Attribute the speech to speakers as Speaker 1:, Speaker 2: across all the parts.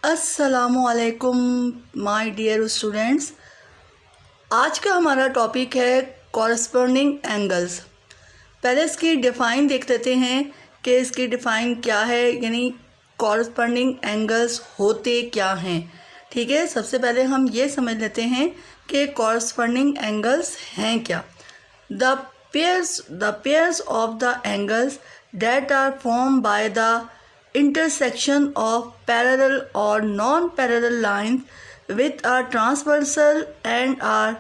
Speaker 1: अस्सलामुअलैकुम my dear students. आज का हमारा टॉपिक है कॉरस्पॉन्डिंग एंगल्स। पहले इसकी डिफ़ाइन देख लेते हैं कि इसकी डिफ़ाइन क्या है, यानी कॉरस्पॉन्डिंग एंगल्स होते क्या हैं। ठीक है, सबसे पहले हम ये समझ लेते हैं कि कॉरस्पॉन्डिंग एंगल्स हैं क्या। The pairs of the angles that are formed by the intersection of parallel or non-parallel lines with a transversal and are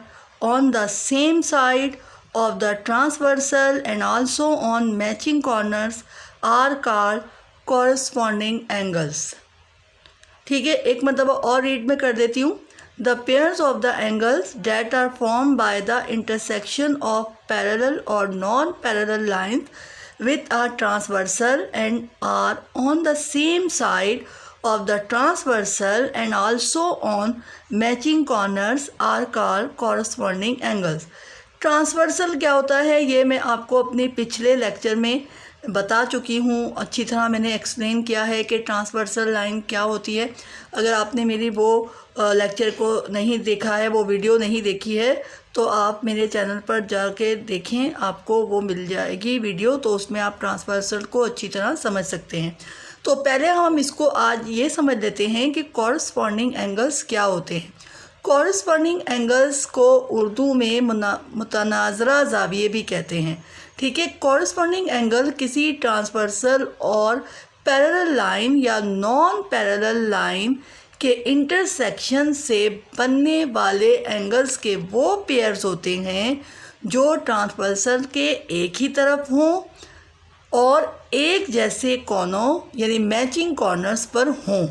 Speaker 1: on the same side of the transversal and also on matching corners are called corresponding angles। ठीक है, एक मरतबा और read में कर देती हूँ। The pairs of the angles that are formed by the intersection of parallel or non-parallel lines with a transversal and are on the same side of the transversal and also on matching corners are called corresponding angles। Transversal क्या होता है ये मैं आपको अपने पिछले lecture में बता चुकी हूँ, अच्छी तरह मैंने एक्सप्लेन किया है कि ट्रांसवर्सल लाइन क्या होती है। अगर आपने मेरी वो लेक्चर को नहीं देखा है, वो वीडियो नहीं देखी है, तो आप मेरे चैनल पर जाके देखें, आपको वो मिल जाएगी वीडियो, तो उसमें आप ट्रांसवर्सल को अच्छी तरह समझ सकते हैं। तो पहले हम इसको आज ये समझ लेते हैं कि कॉरस्पॉन्डिंग एंगल्स क्या होते हैं। कॉरस्पॉन्डिंग एंगल्स को उर्दू में मुतनाज़रा ज़ाविये भी कहते हैं। ठीक है, कॉरस्पॉन्डिंग एंगल किसी ट्रांसवर्सल और पैरेलल लाइन या नॉन पैरेलल लाइन के इंटरसेक्शन से बनने वाले एंगल्स के वो पेयर्स होते हैं जो ट्रांसवर्सल के एक ही तरफ हों और एक जैसे कोनों यानी मैचिंग कॉर्नर्स पर हों।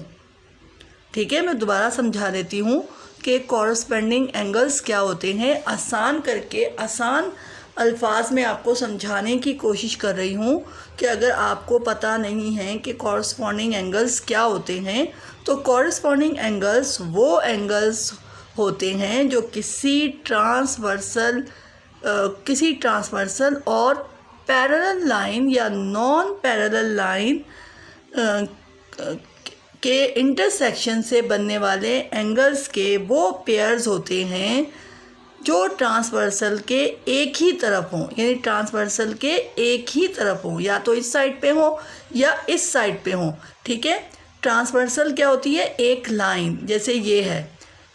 Speaker 1: ठीक है, मैं दोबारा समझा देती हूँ कि कॉरस्पॉन्डिंग एंगल्स क्या होते हैं। आसान करके आसान अल्फाज में आपको समझाने की कोशिश कर रही हूँ कि अगर आपको पता नहीं है कि कॉरस्पॉन्डिंग एंगल्स क्या होते हैं, तो कॉरस्पॉन्डिंग एंगल्स वो एंगल्स होते हैं जो किसी ट्रांसवर्सल और पैरेलल लाइन या नॉन पैरेलल लाइन के इंटरसेक्शन से बनने वाले एंगल्स के वो पेयर्स होते हैं जो ट्रांसवर्सल के एक ही तरफ हों, यानी ट्रांसवर्सल के एक ही तरफ हों, या तो इस साइड पे हो या इस साइड पे हो। ठीक है, ट्रांसवर्सल क्या होती है, एक लाइन, जैसे ये है,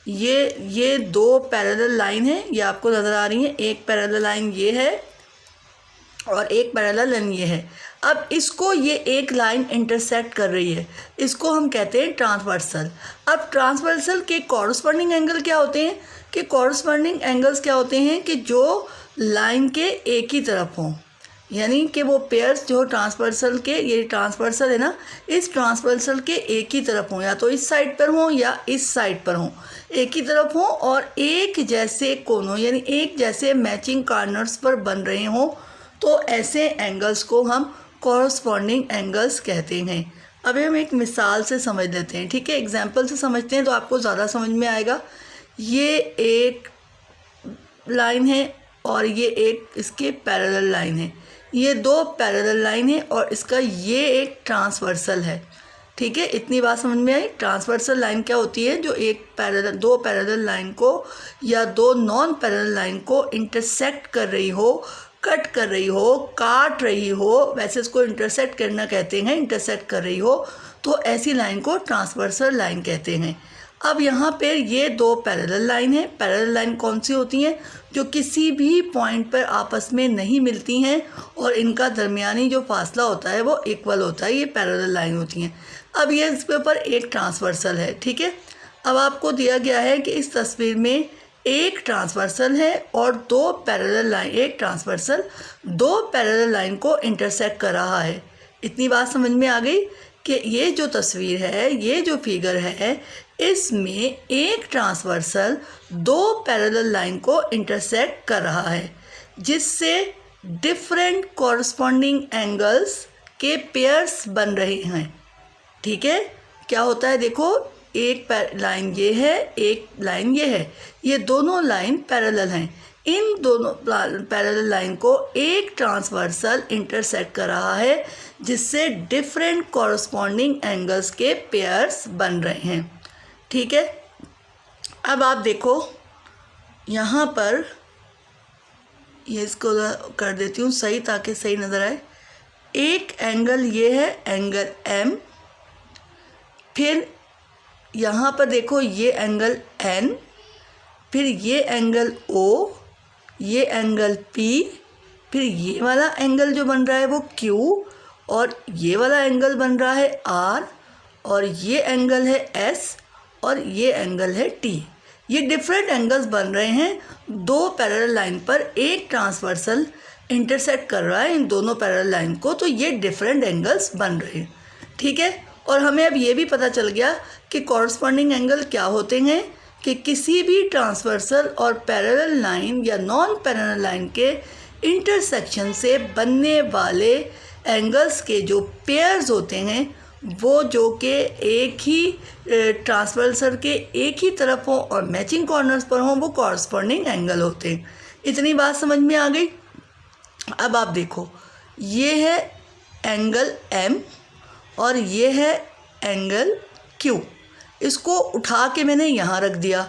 Speaker 1: ये दो पैरेलल लाइन है, ये आपको नज़र आ रही है, एक पैरेलल लाइन ये है और एक पैरेलल लाइन ये है। अब इसको ये एक लाइन इंटरसेक्ट कर रही है, इसको हम कहते हैं ट्रांसवर्सल। अब ट्रांसवर्सल के कॉरस्पॉन्डिंग एंगल क्या होते हैं कि कॉरस्पॉन्डिंग एंगल्स क्या होते हैं कि जो लाइन के एक ही तरफ हों, यानी कि वो पेयर्स जो ट्रांसवर्सल के, ये ट्रांसवर्सल है ना, इस ट्रांसवर्सल के एक ही तरफ हों, या तो इस साइड पर हों या इस साइड पर हों, एक ही तरफ हों और एक जैसे कोनों यानी एक जैसे मैचिंग कॉर्नर्स पर बन रहे हों, तो ऐसे एंगल्स को हम कॉरस्पॉन्डिंग एंगल्स कहते हैं। अभी हम एक मिसाल से समझ लेते हैं। ठीक है, एग्जांपल से समझते हैं तो आपको ज़्यादा समझ में आएगा। ये एक लाइन है और ये एक इसके पैरेलल लाइन है, ये दो पैरेलल लाइन है और इसका ये एक ट्रांसवर्सल है। ठीक है, इतनी बात समझ में आई। ट्रांसवर्सल लाइन क्या होती है, जो दो पैरेलल लाइन को या दो नॉन पैरेलल लाइन को इंटरसेक्ट कर रही हो, कट कर रही हो, काट रही हो, वैसे इसको इंटरसेक्ट करना कहते हैं, इंटरसेक्ट कर रही हो, तो ऐसी लाइन को ट्रांसवर्सल लाइन कहते हैं। अब यहाँ पे ये दो पैरेलल लाइन है। पैरेलल लाइन कौन सी होती हैं, जो किसी भी पॉइंट पर आपस में नहीं मिलती हैं और इनका दरमियानी जो फासला होता है वो इक्वल होता है, ये पैरेलल लाइन होती हैं। अब ये इसके ऊपर एक ट्रांसवर्सल है। ठीक है, अब आपको दिया गया है कि इस तस्वीर में एक ट्रांसवर्सल है और दो पैरेलल लाइन, एक ट्रांसवर्सल दो पैरेलल लाइन को इंटरसेक्ट कर रहा है। इतनी बात समझ में आ गई कि ये जो तस्वीर है, ये जो फिगर है, इसमें एक ट्रांसवर्सल दो पैरेलल लाइन को इंटरसेक्ट कर रहा है, जिससे डिफरेंट कॉरस्पॉन्डिंग एंगल्स के पेयर्स बन रहे हैं। ठीक है, क्या होता है देखो, एक लाइन ये है, एक लाइन ये है, ये दोनों लाइन पैरेलल हैं, इन दोनों पैरेलल लाइन को एक ट्रांसवर्सल इंटरसेक्ट कर रहा है, जिससे डिफरेंट कॉरस्पॉन्डिंग एंगल्स के पेयर्स बन रहे हैं। ठीक है, अब आप देखो यहाँ पर, ये इसको कर देती हूँ सही ताकि सही नज़र आए। एक एंगल ये है एंगल M, फिर यहाँ पर देखो ये एंगल N, फिर ये एंगल O, ये एंगल P, फिर ये वाला एंगल जो बन रहा है वो Q, और ये वाला एंगल बन रहा है R, और ये एंगल है S, और ये एंगल है T। ये डिफरेंट एंगल्स बन रहे हैं, दो पैरेलल लाइन पर एक ट्रांसवर्सल इंटरसेक्ट कर रहा है इन दोनों पैरेलल लाइन को, तो ये डिफरेंट एंगल्स बन रहे हैं। ठीक है, और हमें अब ये भी पता चल गया कि कॉरस्पॉन्डिंग एंगल क्या होते हैं, कि किसी भी ट्रांसवर्सल और पैरेलल लाइन या नॉन पैरेलल लाइन के इंटरसेक्शन से बनने वाले एंगल्स के जो पेयर्स होते हैं वो जो कि एक ही ट्रांसवर्सल के एक ही तरफ हो और मैचिंग कॉर्नर्स पर हों, वो कॉरस्पॉन्डिंग एंगल होते हैं। इतनी बात समझ में आ गई। अब आप देखो, ये है एंगल M और ये है एंगल Q। इसको उठा के मैंने यहाँ रख दिया।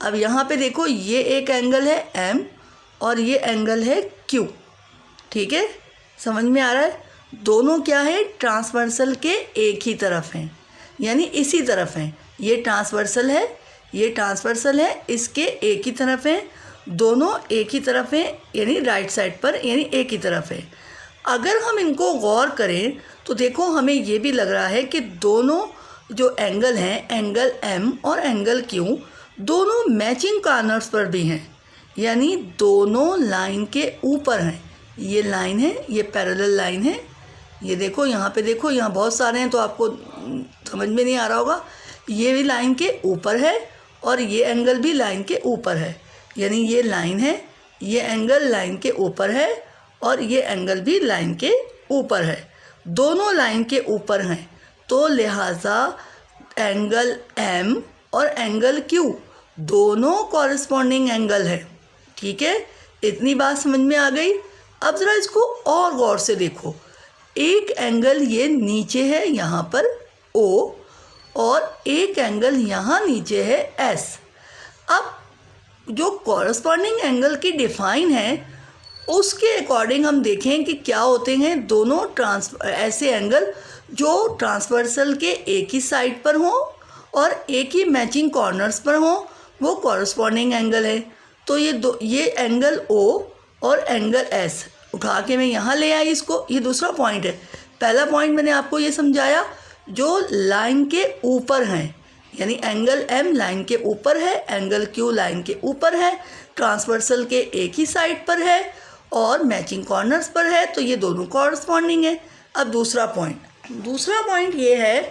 Speaker 1: अब यहाँ पे देखो, ये एक एंगल है M और ये एंगल है Q। ठीक है, समझ में आ रहा है? दोनों क्या है, ट्रांसवर्सल के एक ही तरफ हैं, यानी इसी तरफ हैं। ये ट्रांसवर्सल है, ये ट्रांसवर्सल है, इसके एक ही तरफ हैं, दोनों एक ही तरफ हैं, यानी राइट साइड पर, यानी एक ही तरफ है। अगर हम इनको गौर करें तो देखो हमें ये भी लग रहा है कि दोनों जो एंगल हैं, एंगल M और एंगल Q, दोनों मैचिंग कॉर्नर्स पर भी हैं, यानी दोनों लाइन के ऊपर हैं। ये लाइन है, ये पैरेलल लाइन है, ये देखो यहाँ पे देखो, यहाँ बहुत सारे हैं तो आपको समझ में नहीं आ रहा होगा। ये भी लाइन के ऊपर है और ये एंगल भी लाइन के ऊपर है, यानी ये लाइन है, ये एंगल लाइन के ऊपर है और ये एंगल भी लाइन के ऊपर है। दोनों लाइन के ऊपर हैं, तो लिहाजा एंगल M और एंगल Q दोनों कॉरस्पॉन्डिंग एंगल है। ठीक है, इतनी बात समझ में आ गई। अब ज़रा इसको और गौर से देखो, एक एंगल ये नीचे है यहाँ पर O, और एक एंगल यहाँ नीचे है S। अब जो कॉरस्पॉन्डिंग एंगल की डिफाइन है उसके अकॉर्डिंग हम देखें कि क्या होते हैं दोनों ऐसे एंगल जो ट्रांसवर्सल के एक ही साइड पर हों और एक ही मैचिंग कॉर्नर्स पर हों, वो कॉरस्पॉन्डिंग एंगल है। तो ये एंगल O और एंगल S उठा के मैं यहाँ ले आई इसको। ये दूसरा पॉइंट है। पहला पॉइंट मैंने आपको ये समझाया जो लाइन के ऊपर हैं, यानी एंगल M लाइन के ऊपर है, एंगल Q लाइन के ऊपर है, ट्रांसवर्सल के एक ही साइड पर है और मैचिंग कॉर्नर्स पर है, तो ये दोनों कॉरस्पॉन्डिंग है। अब दूसरा पॉइंट ये है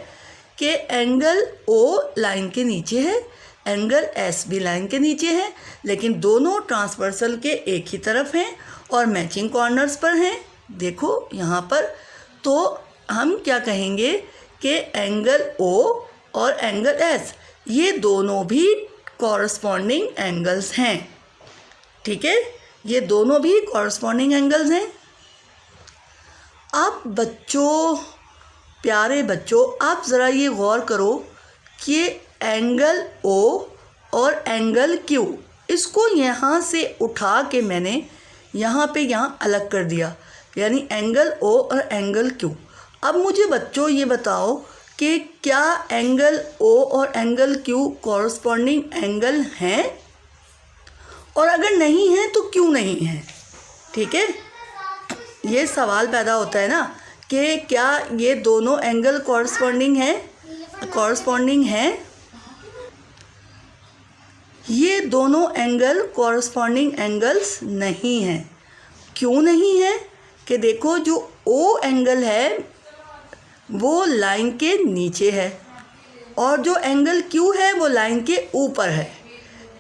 Speaker 1: कि एंगल O लाइन के नीचे है, एंगल S भी लाइन के नीचे है, लेकिन दोनों ट्रांसवर्सल के एक ही तरफ हैं और मैचिंग कॉर्नर्स पर हैं। देखो यहाँ पर, तो हम क्या कहेंगे कि एंगल O और एंगल S ये दोनों भी कॉरस्पॉन्डिंग एंगल्स हैं। ठीक है, ये दोनों भी कॉरस्पॉन्डिंग एंगल्स हैं। अब बच्चों, प्यारे बच्चों, आप ज़रा ये गौर करो कि एंगल O और एंगल Q, इसको यहाँ से उठा के मैंने यहाँ अलग कर दिया, यानी एंगल O और एंगल Q। अब मुझे बच्चों ये बताओ कि क्या एंगल O और एंगल Q कॉरस्पॉन्डिंग एंगल हैं, और अगर नहीं है तो क्यों नहीं है। ठीक है, ये सवाल पैदा होता है ना कि क्या ये दोनों एंगल कॉरस्पॉन्डिंग हैं। ये दोनों एंगल कॉरस्पॉन्डिंग एंगल्स नहीं हैं। क्यों नहीं है कि देखो जो O एंगल है वो लाइन के नीचे है और जो एंगल Q है वो लाइन के ऊपर है,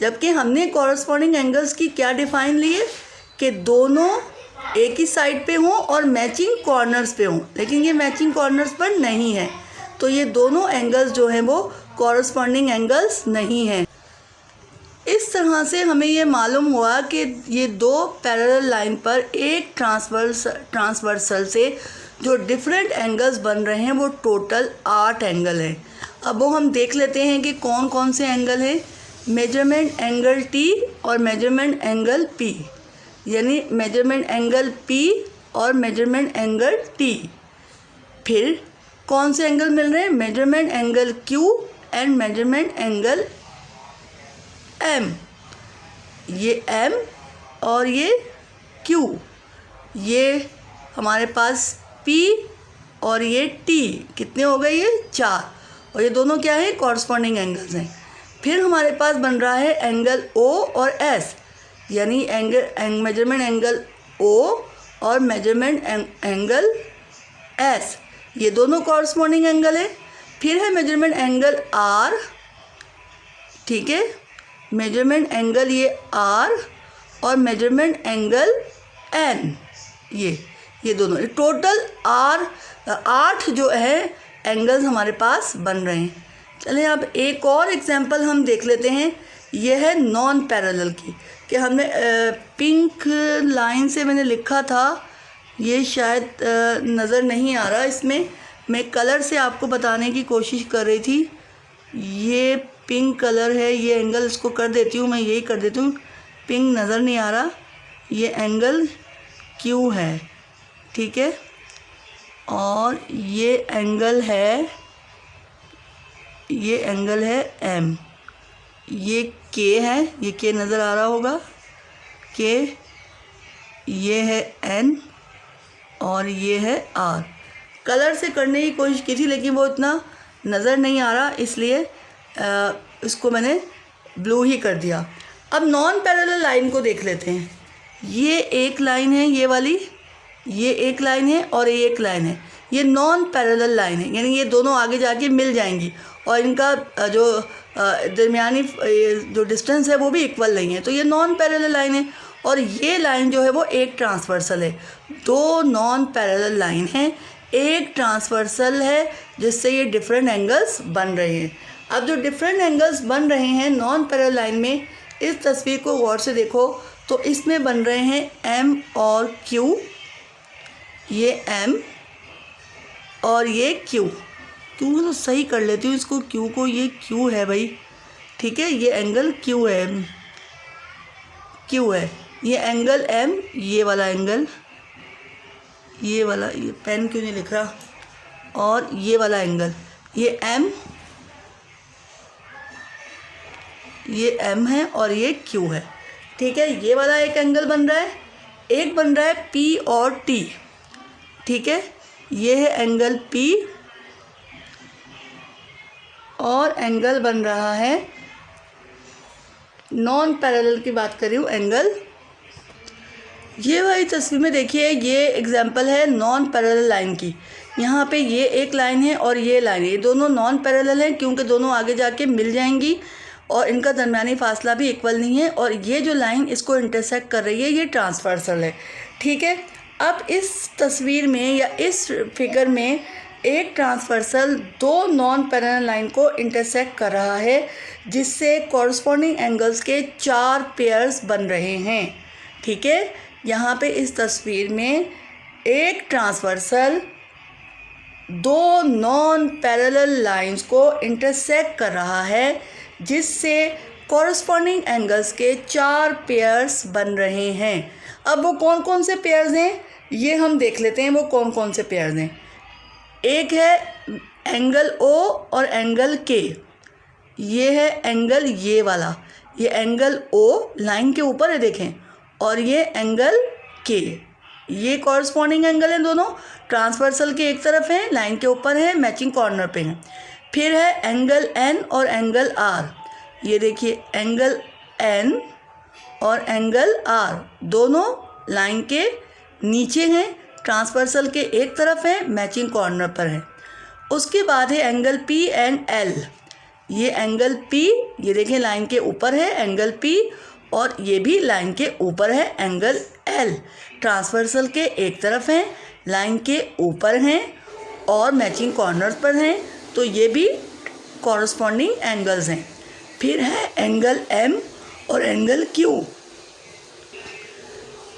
Speaker 1: जबकि हमने कॉरस्पॉन्डिंग एंगल्स की क्या डिफाइन ली है कि दोनों एक ही साइड पे हों और मैचिंग कॉर्नर्स पे हों, लेकिन ये मैचिंग कॉर्नर्स पर नहीं है, तो ये दोनों एंगल्स जो हैं वो कॉरस्पॉन्डिंग एंगल्स नहीं हैं। इस तरह से हमें ये मालूम हुआ कि ये दो पैरेलल लाइन पर एक ट्रांसवर्सल से जो डिफरेंट एंगल्स बन रहे हैं वो टोटल 8 एंगल हैं। अब वो हम देख लेते हैं कि कौन कौन से एंगल हैं। मेजरमेंट एंगल T और मेजरमेंट एंगल P, यानी मेजरमेंट एंगल P और मेजरमेंट एंगल T। फिर कौन से एंगल मिल रहे हैं? Measurement angle Q and measurement angle M। ये M और ये Q, ये हमारे पास P और ये T, कितने हो गए? ये 4। और ये दोनों क्या है? कॉरस्पॉन्डिंग एंगल्स हैं। फिर हमारे पास बन रहा है एंगल O और S, यानी मेजरमेंट एंगल O और मेजरमेंट एंगल S, ये दोनों कॉरस्पॉन्डिंग एंगल है। फिर है मेजरमेंट एंगल R, ठीक है, मेजरमेंट एंगल ये R और मेजरमेंट एंगल N, ये दोनों, टोटल 8 जो है एंगल्स हमारे पास बन रहे हैं। चलिए अब एक और एग्जांपल हम देख लेते हैं। यह है नॉन पैरेलल की, कि हमने पिंक लाइन से मैंने लिखा था, ये शायद नज़र नहीं आ रहा, इसमें मैं कलर से आपको बताने की कोशिश कर रही थी। ये पिंक कलर है, ये एंगल इसको कर देती हूँ, मैं यही कर देती हूँ, पिंक नज़र नहीं आ रहा। ये एंगल Q है, ठीक है, और ये एंगल है M। ये K है, ये K नज़र आ रहा होगा, K, ये है N और ये है R। कलर से करने की कोशिश की थी लेकिन वो इतना नज़र नहीं आ रहा, इसलिए इसको मैंने ब्लू ही कर दिया। अब नॉन पैरेलल लाइन को देख लेते हैं। ये एक लाइन है, ये वाली, ये एक लाइन है और ये एक लाइन है। ये नॉन पैरेलल लाइन है, यानी ये दोनों आगे जाके मिल जाएंगी और इनका जो दरमियानी जो डिस्टेंस है वो भी इक्वल नहीं है, तो ये नॉन पैरेलल लाइन है। और ये लाइन जो है वो एक ट्रांसवर्सल है। दो नॉन पैरेलल लाइन हैं, एक ट्रांसवर्सल है, जिससे ये डिफरेंट एंगल्स बन रहे हैं। अब जो डिफरेंट एंगल्स बन रहे हैं नॉन पैरेलल लाइन में, इस तस्वीर को गौर से देखो तो इसमें बन रहे हैं M और Q, ये M और ये Q। क्यों तो सही कर लेती हूँ इसको, Q को, ये Q है भाई, ठीक है, ये एंगल Q है, Q है, ये एंगल M, ये वाला एंगल, ये वाला, ये पेन क्यों नहीं लिख रहा, और ये वाला एंगल, ये M, ये M है और ये Q है, ठीक है। ये वाला एक एंगल बन रहा है, एक बन रहा है P और T, ठीक है, ये है एंगल P और एंगल बन रहा है, नॉन पैरेलल की बात कर रही हूँ, एंगल। ये वाली तस्वीर में देखिए, ये एग्जांपल है नॉन पैरेलल लाइन की। यहाँ पे ये एक लाइन है और ये लाइन है, ये दोनों नॉन पैरेलल हैं क्योंकि दोनों आगे जाके मिल जाएंगी और इनका दरमियानी फासला भी इक्वल नहीं है। और ये जो लाइन इसको इंटरसेक्ट कर रही है, ये ट्रांसवर्सल है, ठीक है। अब इस तस्वीर में या इस फिगर में एक ट्रांसवर्सल दो नॉन पैरेलल लाइन को इंटरसेक्ट कर रहा है, जिससे कॉरस्पॉन्डिंग एंगल्स के 4 पेयर्स बन रहे हैं, ठीक है। यहाँ पे इस तस्वीर में एक ट्रांसवर्सल दो नॉन पैरेलल लाइंस को इंटरसेक्ट कर रहा है, जिससे कॉरस्पॉन्डिंग एंगल्स के 4 पेयर्स बन रहे हैं। अब वो कौन कौन से पेयर्स हैं ये हम देख लेते हैं, वो कौन कौन से पेयर्स हैं। एक है एंगल O और एंगल K, ये है एंगल, ये वाला, ये एंगल O लाइन के ऊपर है देखें, और ये एंगल K, ये कॉरस्पॉन्डिंग एंगल हैं, दोनों ट्रांसवर्सल के एक तरफ हैं, लाइन के ऊपर है, मैचिंग कॉर्नर पे हैं। फिर है एंगल N और एंगल R, ये देखिए एंगल N और एंगल R दोनों लाइन के नीचे हैं, ट्रांसवर्सल के एक तरफ है, मैचिंग कॉर्नर पर है। उसके बाद है एंगल P एंड L, ये एंगल P, ये देखें लाइन के ऊपर है एंगल P, और ये भी लाइन के ऊपर है एंगल L, ट्रांसवर्सल के एक तरफ हैं, लाइन के ऊपर हैं और मैचिंग कॉर्नर्स पर हैं, तो ये भी कॉरस्पॉन्डिंग एंगल्स हैं। फिर है एंगल M और angle Q।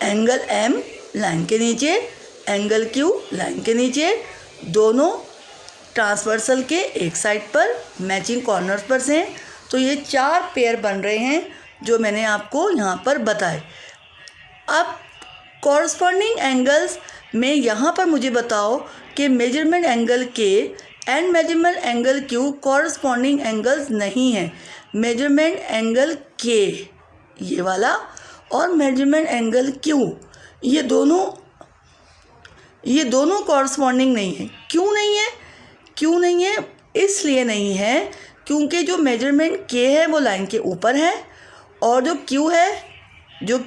Speaker 1: Angle M line के नीचे, एंगल Q लाइन के नीचे, दोनों ट्रांसवर्सल के एक साइड पर मैचिंग कॉर्नर्स पर से। तो ये 4 पेयर बन रहे हैं जो मैंने आपको यहाँ पर बताए। अब कॉरस्पॉन्डिंग एंगल्स में यहाँ पर मुझे बताओ कि measurement angle K and measurement angle Q corresponding angles नहीं है। मेजरमेंट एंगल K ये वाला और मेजरमेंट एंगल Q ये दोनों कॉरस्पॉन्डिंग नहीं है। क्यों नहीं है? क्यों नहीं है? इसलिए नहीं है क्योंकि जो मेजरमेंट K है वो लाइन के ऊपर है और जो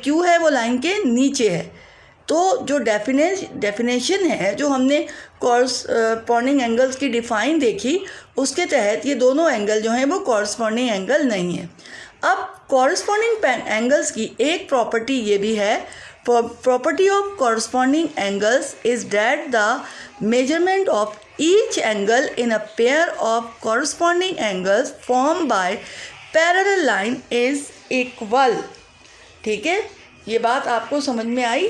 Speaker 1: Q है वो लाइन के नीचे है। तो जो डेफिनेशन है, जो हमने कॉरस्पॉन्डिंग एंगल्स की डिफ़ाइन देखी, उसके तहत ये दोनों एंगल जो हैं वो कॉरस्पॉन्डिंग एंगल नहीं है। अब कॉरस्पॉन्डिंग एंगल्स की एक प्रॉपर्टी ये भी है, property of corresponding angles is that the measurement of each angle in a pair of corresponding angles form by parallel line is equal. ठीक है, ये बात आपको समझ में आई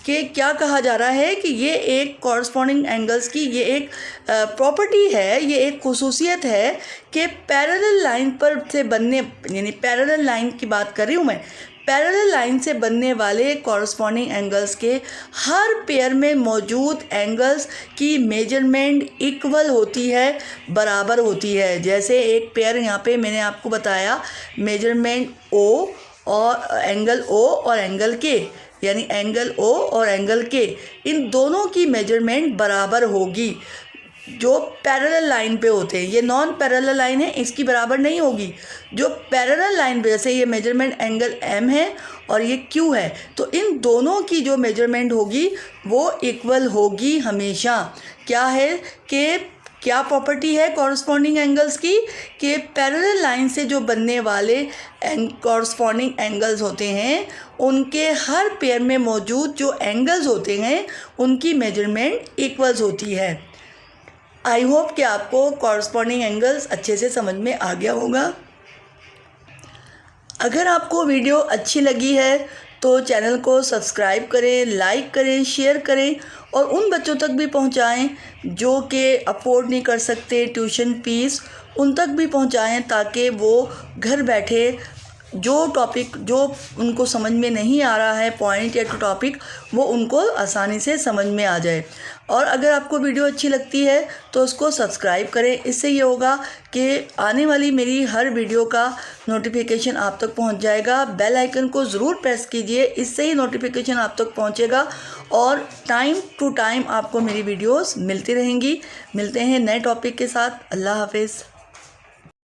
Speaker 1: कि क्या कहा जा रहा है कि ये एक कॉरस्पॉन्डिंग एंगल्स की ये एक प्रॉपर्टी है, ये एक खुसूसियत है कि पैरेलल लाइन पर से बनने, यानी पैरेलल लाइन की बात कर रही हूँ मैं, पैरेलल लाइन से बनने वाले कॉरस्पॉन्डिंग एंगल्स के हर पेयर में मौजूद एंगल्स की मेजरमेंट इक्वल होती है, बराबर होती है। जैसे एक पेयर यहाँ पे मैंने आपको बताया, मेजरमेंट O और एंगल O और एंगल K, यानी एंगल O और एंगल K, इन दोनों की मेजरमेंट बराबर होगी जो पैरेलल लाइन पे होते हैं। ये नॉन पैरेलल लाइन है, इसकी बराबर नहीं होगी। जो पैरेलल लाइन पे, जैसे ये मेजरमेंट एंगल M है और ये Q है, तो इन दोनों की जो मेजरमेंट होगी वो इक्वल होगी हमेशा। क्या है कि क्या प्रॉपर्टी है कॉरस्पॉन्डिंग एंगल्स की कि पैरेलल लाइन से जो बनने वाले कॉरस्पॉन्डिंग एंगल्स होते हैं, उनके हर पेयर में मौजूद जो एंगल्स होते हैं उनकी मेजरमेंट इक्वल्स होती है। आई होप कि आपको कॉरस्पॉन्डिंग एंगल्स अच्छे से समझ में आ गया होगा। अगर आपको वीडियो अच्छी लगी है तो चैनल को सब्सक्राइब करें, लाइक करें, शेयर करें और उन बच्चों तक भी पहुंचाएं जो कि अफोर्ड नहीं कर सकते ट्यूशन फीस, उन तक भी पहुंचाएं ताकि वो घर बैठे जो टॉपिक जो उनको समझ में नहीं आ रहा है, पॉइंट या टॉपिक, वो उनको आसानी से समझ में आ जाए। और अगर आपको वीडियो अच्छी लगती है तो उसको सब्सक्राइब करें। इससे ये होगा कि आने वाली मेरी हर वीडियो का नोटिफिकेशन आप तक पहुंच जाएगा। बेल आइकन को ज़रूर प्रेस कीजिए, इससे ही नोटिफिकेशन आप तक पहुंचेगा और टाइम टू टाइम आपको मेरी वीडियोस मिलती रहेंगी। मिलते हैं नए टॉपिक के साथ। अल्लाह हाफिज़।